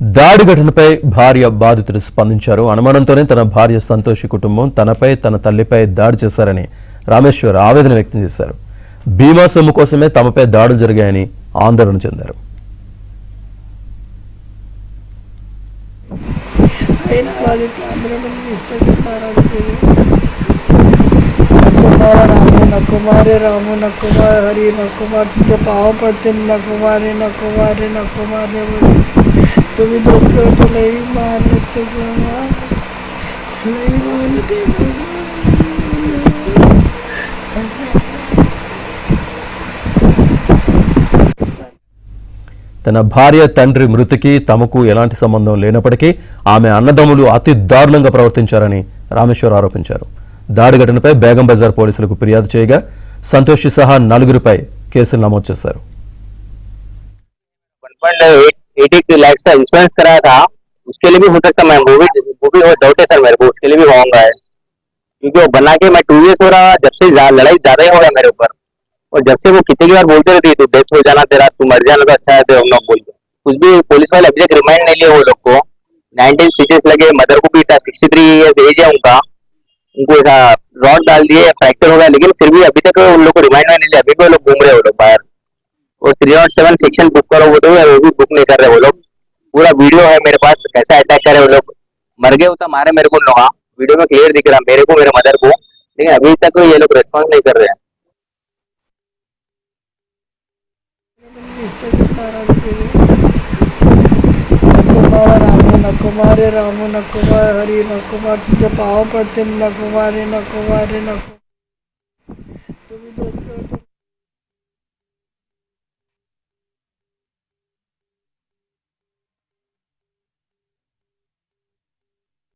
దాడి ఘటనపై భార్య బాధితుడు స్పందించారు. అనుమానంతోనే తన భార్య సంతోషి కుటుంబం తనపై తన తల్లిపై దాడి చేశారని రామేశ్వర్ ఆవేదన వ్యక్తం చేశారు. బీమా సొమ్ము కోసమే తమపై దాడులు జరిగాయని ఆందోళన చెందారు. नकुमारे रामू नकुमार हरि नकुमार तुझे पाँव पड़ते नकुमारे नकुमारे नकुमारे बोले तो भी दोस्त कर तो नहीं मान लेते नहीं मानते తన భార్య తండ్రి మృతికి తమకు ఎలాంటి సంబంధం లేనప్పటికీ ఆమె అన్నదమ్ములు అతి దారుణంగా ప్రవర్తించారని రామేశ్వర్ ఆరోపించారు. దాడి ఘటనపై బేగం బజార్ పోలీసులకు ఫిర్యాదు చేయగా సంతోషి సహా నలుగురిపై కేసులు నమోదు చేశారు. 1.82 लाख का इंश्योरेंस कराया था, उसके लिए भी हो सकता है। वो भी डाउट है सर मेरे को, उसके लिए भी होगा है क्योंकि वो बना के मैं 2 years हो रहा, जब से लड़ाई ज्यादा ही हो रहा है मेरे ऊपर। और जब से वो कितनी बार बोलते रहती है तू डेथ हो जाना तेरा, तू मर जाना तो अच्छा है हम लोग बोलते। कुछ भी पुलिस वाले अभी तक रिमांड नहीं लिए वो लोग को। 19 स्टिचेस लगे, मदर को भी था, 63 years एज है उनका, उनको ऐसा रॉड डाल दिए, फ्रैक्चर हो गया, लेकिन फिर भी अभी तक उन लोग को रिमांड नहीं लिया। अभी भी वो लोग घूम रहे हैं वो लोग बाहर। और 307 सेक्शन बुक करो वो तो वो भी बुक नहीं कर रहे वो लोग। पूरा वीडियो है मेरे पास, कैसा अटैक करे वो लोग। मर गए होता मारे मेरे को लोग, वीडियो में क्लियर दिख रहा मेरे को, मेरे मदर को, लेकिन अभी तक ये लोग रिस्पॉन्स नहीं कर रहे हैं। नकुमारे रामू नकुमार हरि नकुमार तुझे पाँव पड़ते नकुमारे नकुमारे नकुमार